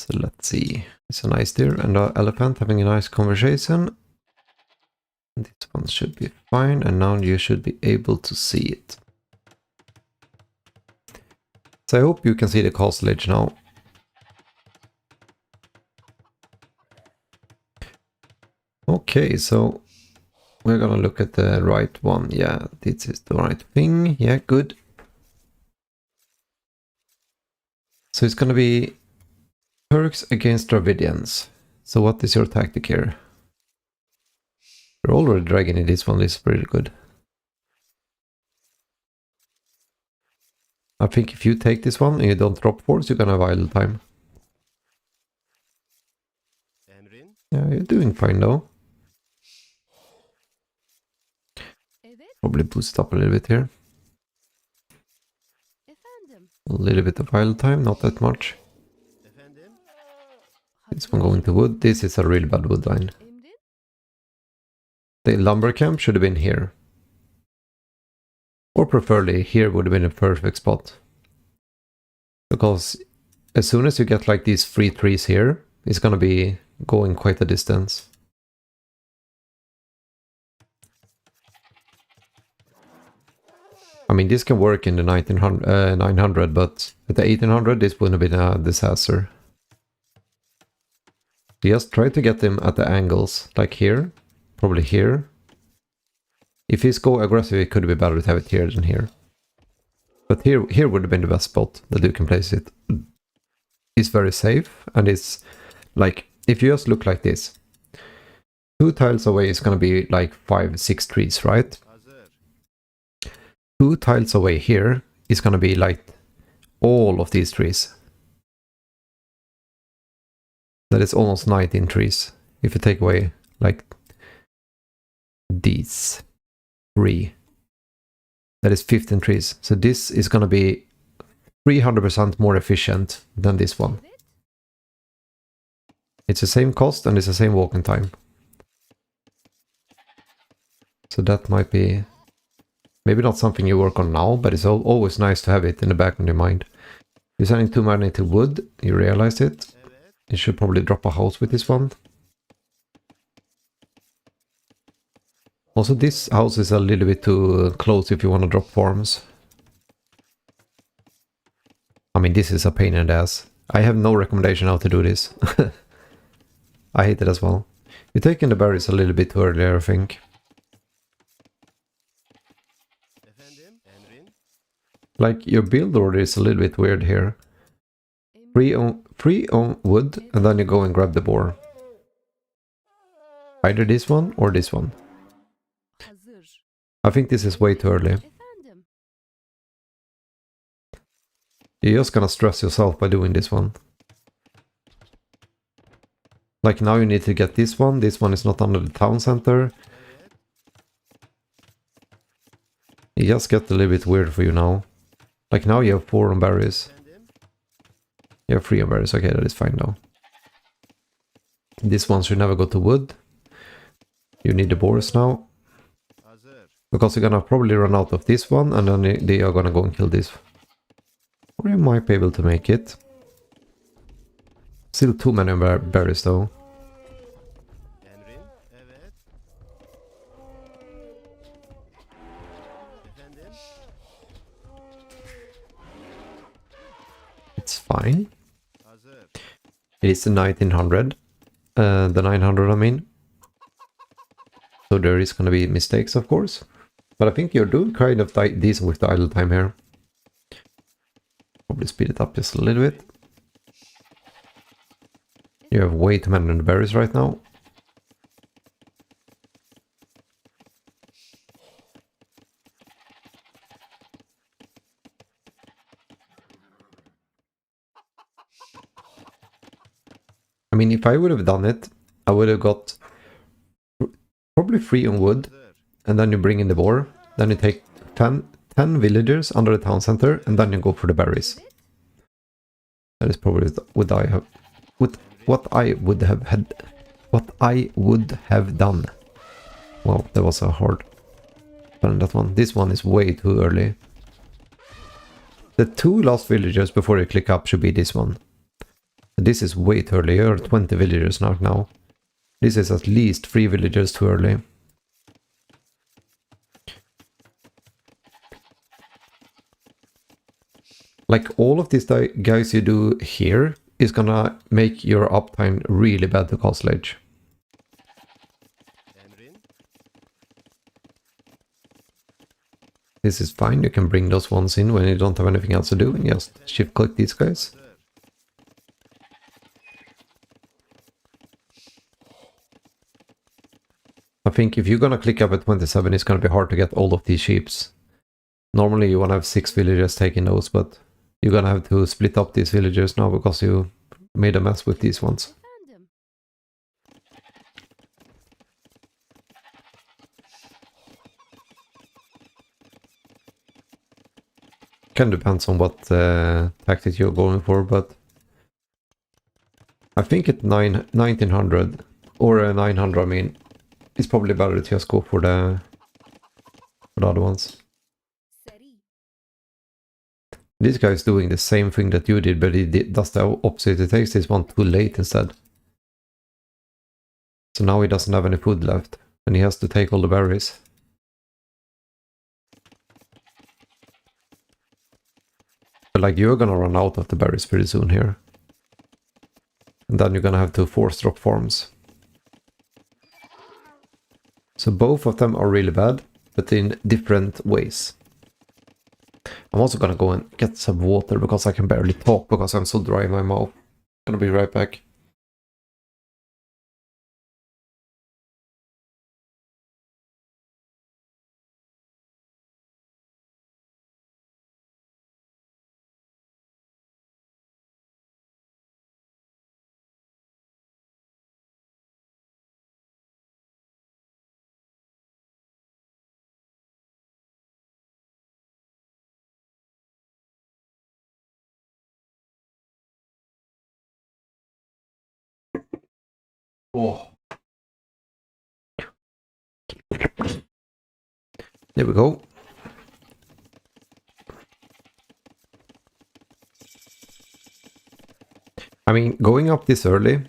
So let's see. It's a nice deer and an elephant having a nice conversation. This one should be fine, and now you should be able to see it. So I hope you can see the castle edge now. Okay, so we're gonna look at the right one. Yeah, this is the right thing. Yeah, good. So it's gonna be perks against Dravidians. So what is your tactic here? You're already dragging in this one, this is pretty good. I think if you take this one and you don't drop force, you're gonna have idle time. Yeah, you're doing fine though. Probably boost up a little bit here. A little bit of idle time, not that much. This one going to wood. This is a really bad wood line. The lumber camp should have been here. Or preferably here would have been a perfect spot. Because as soon as you get like these 3 trees here, it's gonna be going quite a distance. I mean, this can work in the 900, but at the 1800 this would have been a disaster. Just try to get him at the angles, like here, probably here. If he's go aggressive, it could be better to have it here than here. But here would have been the best spot that you can place it. It's very safe, and it's like, if you just look like this, 2 tiles away is gonna be like 5-6 trees, right? 2 tiles away here is gonna be like all of these trees. That is almost 19 trees. If you take away like these 3, that is 15 trees. So this is gonna be 300% more efficient than this one. It's the same cost and it's the same walking time. So that might be maybe not something you work on now, but it's always nice to have it in the back of your mind. You're sending too many to wood, you realize it. You should probably drop a house with this one. Also, this house is a little bit too close if you want to drop farms. I mean, this is a pain in the ass. I have no recommendation how to do this. I hate it as well. You're taking the berries a little bit too earlier, I think. Like, your build order is a little bit weird here. 3 on wood, and then you go and grab the boar. Either this one or this one. I think this is way too early. You're just gonna stress yourself by doing this one. Like, now you need to get this one. This one is not under the town center. It just gets a little bit weird for you now. Like, now you have 4 on berries. You have 3 on berries. Okay, that is fine now. This one should never go to wood. You need the boars now. Because you're gonna probably run out of this one, and then they are gonna go and kill this. Or you might be able to make it. Still too many berries though. It's fine. It is the 1900. The 900, I mean. So there is gonna be mistakes, of course. But I think you're doing kind of decent with the idle time here. Probably speed it up just a little bit. You have way too many berries right now. I mean, if I would have done it, I would have got probably 3 on wood, and then you bring in the boar. Then you take 10 villagers under the town center, and then you go for the berries. That is probably what I would have done. Wow, that was a hard plan, that one. This one is way too early. The 2 last villagers before you click up should be this one. This is way too early. You're 20 villagers now. This is at least 3 villagers too early. Like all of these guys you do here is gonna make your uptime really bad to Castle Age. This is fine, you can bring those ones in when you don't have anything else to do and just shift click these guys. I think if you're gonna click up at 27, it's gonna be hard to get all of these sheeps. Normally you wanna have 6 villagers taking those, but you're gonna have to split up these villagers now because you made a mess with these ones. Kind of depends on what tactic you're going for, but I think at 1900 or 900, I mean, it's probably better to just go for the other ones. This guy is doing the same thing that you did, but he does the opposite. He takes this one too late instead. So now he doesn't have any food left, and he has to take all the berries. But like, you're gonna run out of the berries pretty soon here. And then you're gonna have to force drop farms. So both of them are really bad, but in different ways. I'm also gonna go and get some water because I can barely talk because I'm so dry in my mouth. Gonna be right back. Oh. There we go. I mean, going up this early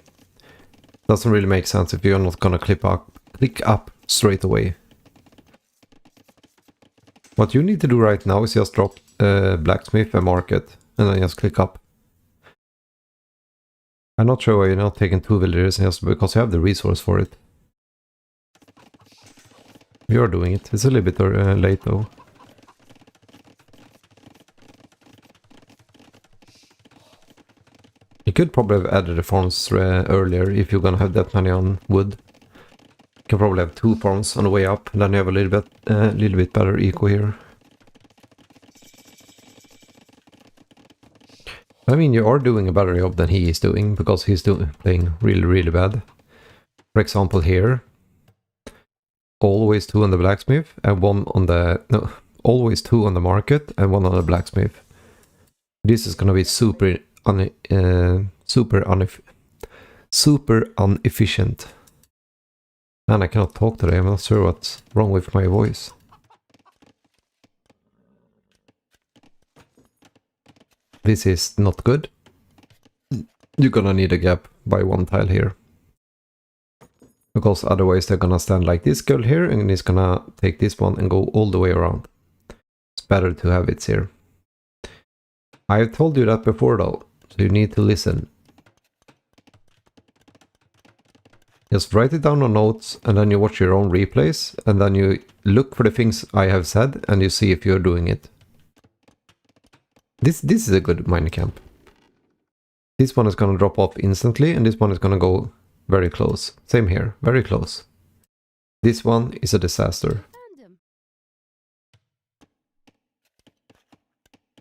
doesn't really make sense if you're not gonna click up straight away. What you need to do right now is just drop blacksmith and market, and then just click up. I'm not sure why you're not taking 2 villagers just because you have the resource for it. You're doing it. It's a little bit late though. You could probably have added the farms earlier if you're gonna have that many on wood. You can probably have 2 farms on the way up, and then you have a little bit better eco here. I mean, you are doing a better job than he is doing, because he's playing really, really bad. For example, here, always 2 on the blacksmith and 1 on the... No, always 2 on the market and 1 on the blacksmith. This is gonna be super inefficient. And I cannot talk today, I'm not sure what's wrong with my voice. This is not good. You're gonna need a gap by 1 tile here. Because otherwise they're gonna stand like this girl here, and he's gonna take this one and go all the way around. It's better to have it here. I've told you that before though, so you need to listen. Just write it down on notes, and then you watch your own replays, and then you look for the things I have said, and you see if you're doing it. This is a good mine camp. This one is gonna drop off instantly, and this one is gonna go very close. Same here, very close. This one is a disaster.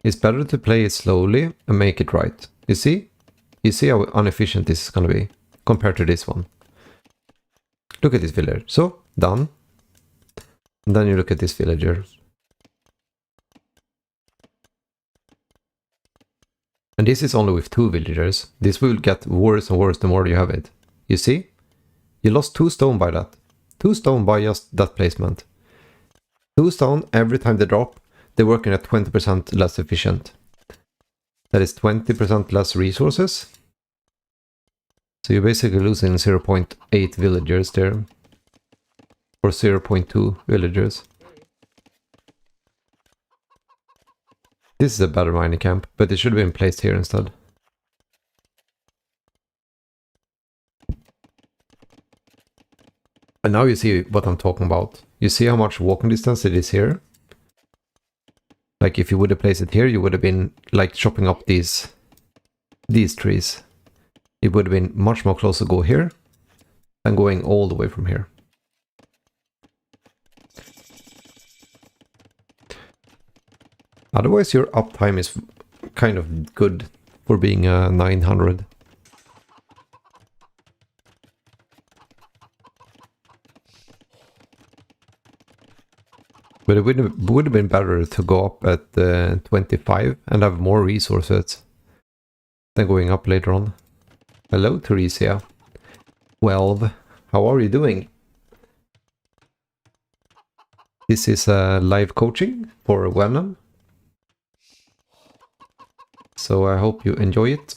It's better to play it slowly and make it right. You see? You see how inefficient this is gonna be compared to this one. Look at this villager. So, done. And then you look at this villager. And this is only with 2 villagers. This will get worse and worse the more you have it. You see? You lost 2 stone by that. 2 stone by just that placement. 2 stone every time they drop, they're working at 20% less efficient. That is 20% less resources. So you're basically losing 0.8 villagers there. Or 0.2 villagers. This is a better mining camp, but it should have been placed here instead. And now you see what I'm talking about. You see how much walking distance it is here? Like if you would have placed it here, you would have been like chopping up these trees. It would have been much more close to go here than going all the way from here. Otherwise your uptime is kind of good for being 900. But it would have been better to go up at 25 and have more resources than going up later on. Hello, Theresia. 12. How are you doing? This is live coaching for Venom. So I hope you enjoy it.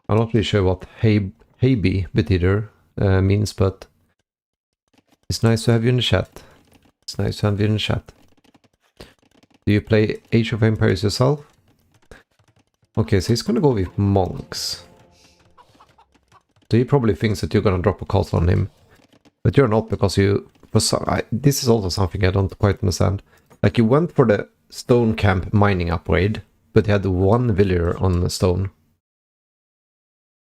I'm not really sure what Heibi betyder means, but it's nice to have you in the chat. It's nice to have you in the chat. Do you play Age of Empires yourself? Okay, so he's gonna go with monks. So he probably thinks that you're gonna drop a castle on him. But you're not, because you... this is also something I don't quite understand. Like, you went for the stone camp mining upgrade, but you had one villager on the stone.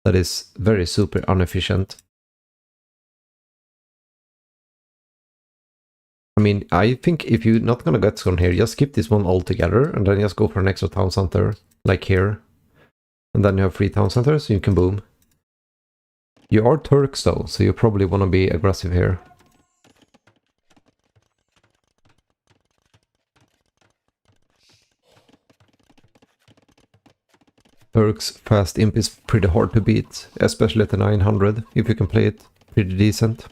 That is very super inefficient. I mean, I think if you're not gonna get stone here, just skip this one altogether, and then just go for an extra town center, like here. And then you have 3 town centers, so you can boom. You are Turks though, so you probably want to be aggressive here. Turks fast imp is pretty hard to beat, especially at the 900, if you can play it pretty decent.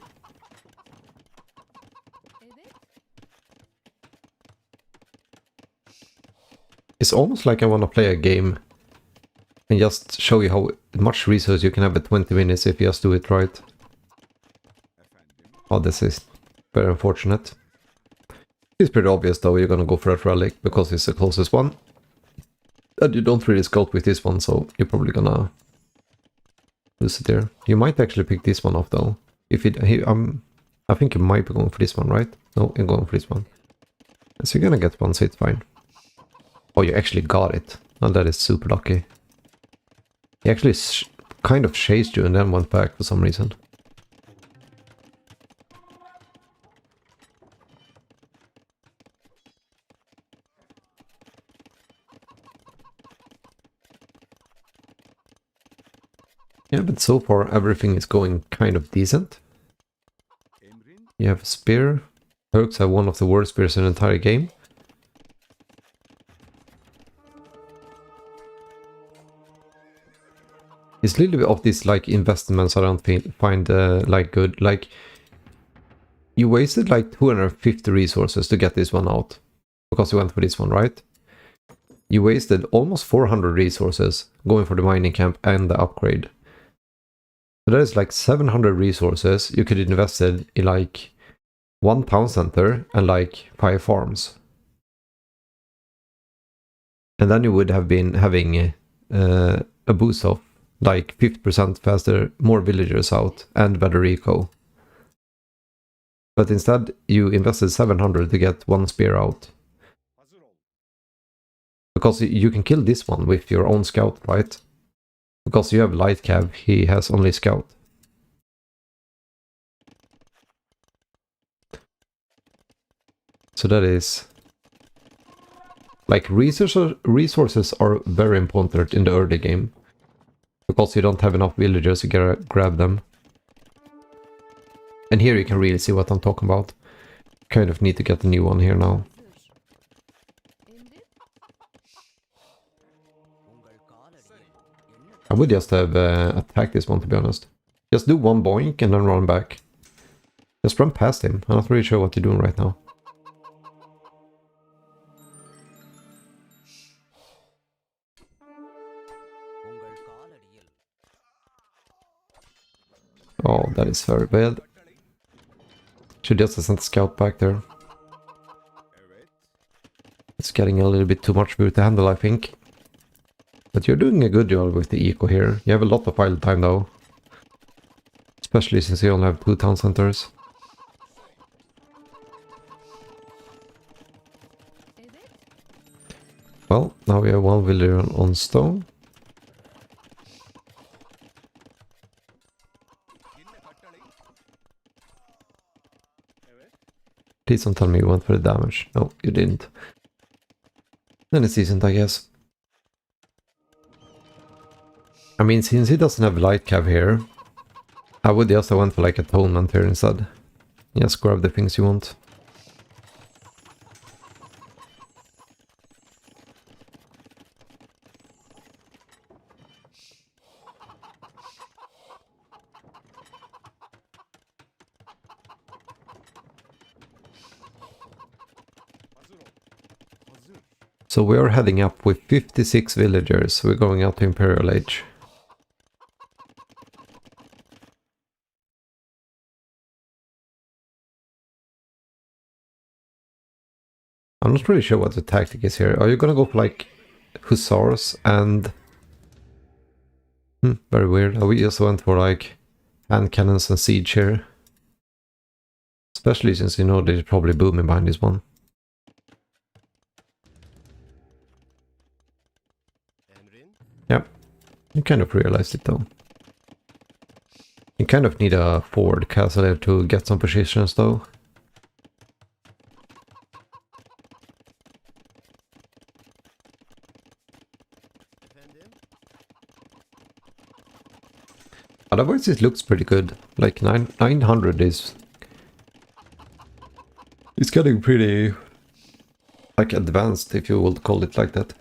It's almost like I want to play a game and just show you how much resource you can have at 20 minutes if you just do it right. Oh, this is very unfortunate. It's pretty obvious though, you're gonna go for that relic because it's the closest one. And you don't really scout with this one, so you're probably gonna lose it there. You might actually pick this one off though. If it, I think you might be going for this one, right? No, you're going for this one. So you're gonna get one, so it's fine. Oh, you actually got it. Oh, that is super lucky. He actually kind of chased you and then went back for some reason. Yeah, but so far everything is going kind of decent. You have a spear. Turks have one of the worst spears in the entire game. It's a little bit of these like investments I don't find like good. Like, you wasted like 250 resources to get this one out. Because you went for this one, right? You wasted almost 400 resources going for the mining camp and the upgrade. So that is like 700 resources you could invest in like 1 town center and like 5 farms. And then you would have been having a boost of like 50% faster, more villagers out, and better eco. But instead, you invested 700 to get 1 spear out. Because you can kill this one with your own scout, right? Because you have light cav, he has only scout. So that is... like, resources are very important in the early game. Because you don't have enough villagers to grab them. And here you can really see what I'm talking about. Kind of need to get a new one here now. I would just have attacked this one, to be honest. Just do 1 boink and then run back. Just run past him. I'm not really sure what you're doing right now. Oh, that is very bad. Should just have sent a scout back there. It's getting a little bit too much for you to handle, I think. But you're doing a good job with the eco here. You have a lot of idle time though. Especially since you only have 2 town centers. Well, now we have 1 villager on stone. Please don't tell me you went for the damage. No, you didn't. Then it's decent, I guess. I mean, since he doesn't have light cav here, I would just have went for like atonement here instead. Just grab the things you want. So we are heading up with 56 villagers. We're going out to Imperial Age. I'm not really sure what the tactic is here. Are you gonna go for like hussars and... very weird. We just went for like hand cannons and siege here. Especially since you know they're probably booming behind this one. Yep, you kind of realized it though. You kind of need a forward castle here to get some positions though. Otherwise it looks pretty good. Like 900 is... It's getting pretty... like advanced, if you will call it like that.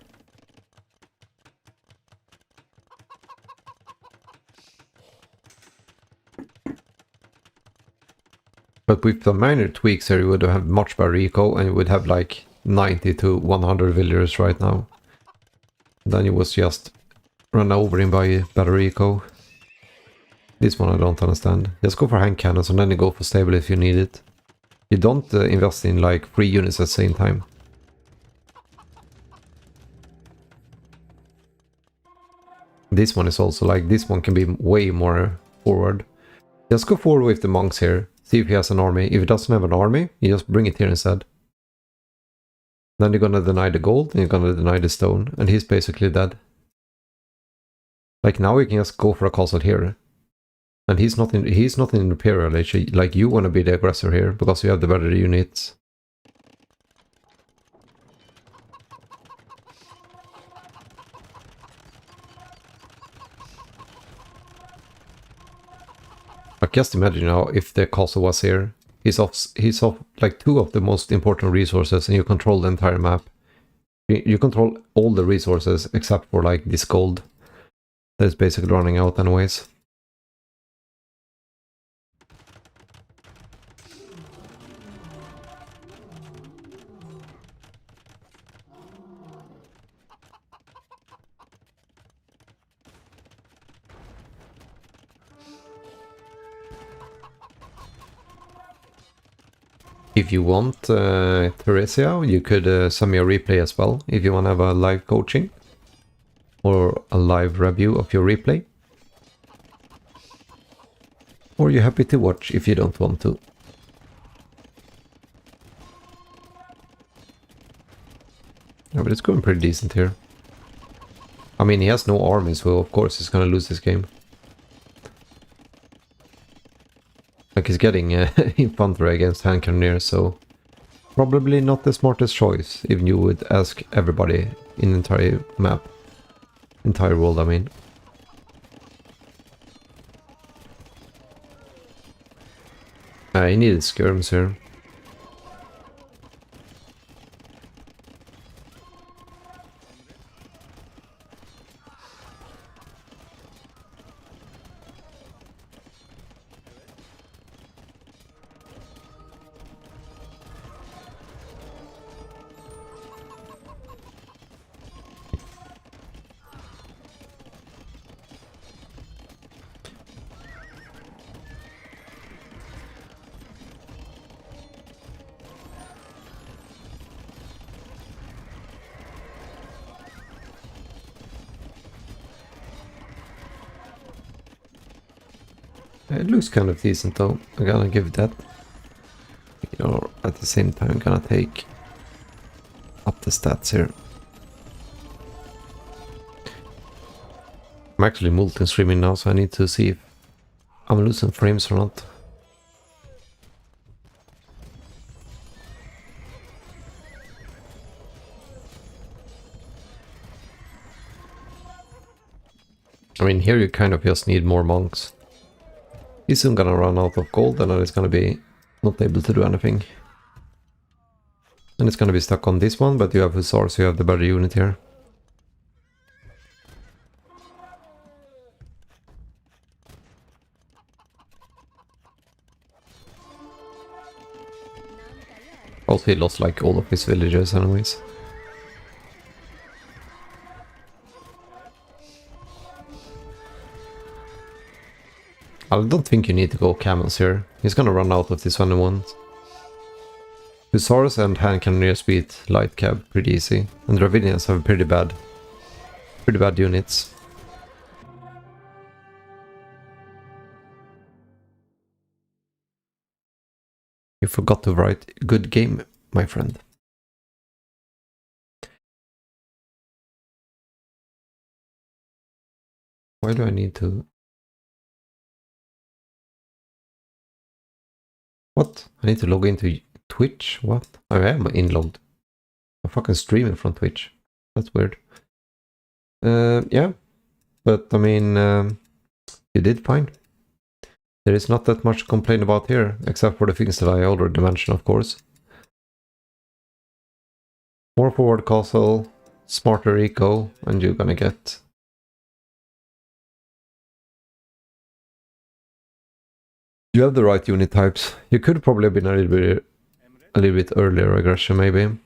But with the minor tweaks here, you would have much better eco, and you would have like 90 to 100 villagers right now. Then you was just run over him by better eco. This one I don't understand. Just go for hand cannons and then you go for stable if you need it. You don't invest in like 3 units at the same time. This one is also like, this one can be way more forward. Just go forward with the monks here. See if he has an army. If he doesn't have an army, you just bring it here instead. Then you're gonna deny the gold and you're gonna deny the stone. And he's basically dead. Like now you can just go for a castle here. And he's not in Imperial Age. Like you wanna be the aggressor here because you have the better units. Like just imagine now if the castle was here. He's off like 2 of the most important resources and you control the entire map. You control all the resources except for like this gold. That is basically running out anyways. If you want, Theresia, you could send me a replay as well, if you want to have a live coaching. Or a live review of your replay. Or you're happy to watch if you don't want to. Yeah, but it's going pretty decent here. I mean, he has no army, so of course he's gonna lose this game. Like he's getting infantry against hand cannoneers, so probably not the smartest choice if you would ask everybody in the entire map. Entire world, I mean. He needed skirms here. It looks kind of decent though, I'm gonna give that. You know, at the same time I'm gonna take up the stats here. I'm actually multi-streaming now, so I need to see if I'm losing frames or not. I mean, here you kind of just need more monks. He's soon gonna run out of gold and then it's gonna be not able to do anything. And it's gonna be stuck on this one, but you have hussars, so you have the better unit here. Also, he lost like all of his villagers anyways. I don't think you need to go camels here. He's gonna run out of this one in one. Hussars and hand cannoneers beat light cab pretty easy. And Dravidians have pretty bad units. You forgot to write good game, my friend. Why do I need to... What? I need to log into Twitch? What? I am inlogged. I'm fucking streaming from Twitch. That's weird. Yeah. But, I mean, you did fine. There is not that much to complain about here, except for the things that I already mentioned, of course. More forward castle, smarter eco, and you're gonna get... You have the right unit types. You could probably have been a little bit earlier aggression, maybe.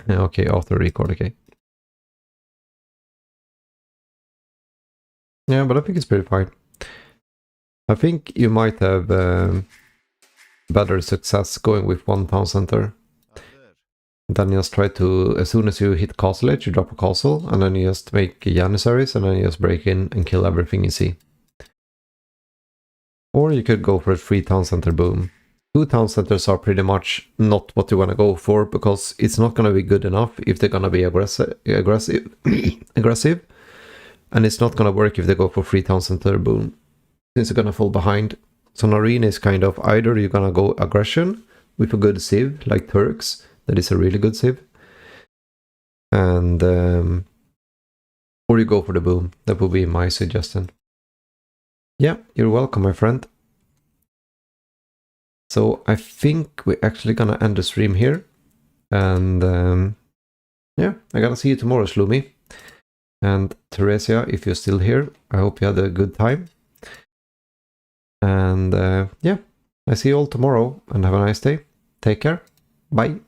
Okay, after record, okay. Yeah, but I think it's pretty fine. I think you might have better success going with one town center. Then you just try to, as soon as you hit castle edge, you drop a castle, and then you just make janissaries, and then you just break in and kill everything you see. Or you could go for a 3 town center boom. 2 town centers are pretty much not what you want to go for, because it's not going to be good enough if they're going to be aggressive, and it's not going to work if they go for 3 town center boom, since you're going to fall behind. So an arena is kind of either you're going to go aggression with a good civ, like Turks, that is a really good civ, and or you go for the boom. That would be my suggestion. Yeah, you're welcome, my friend. So I think we're actually gonna end the stream here, and yeah, I gotta see you tomorrow, Shlumi. And Theresia, if you're still here, I hope you had a good time. And yeah, I see you all tomorrow, and have a nice day. Take care. Bye.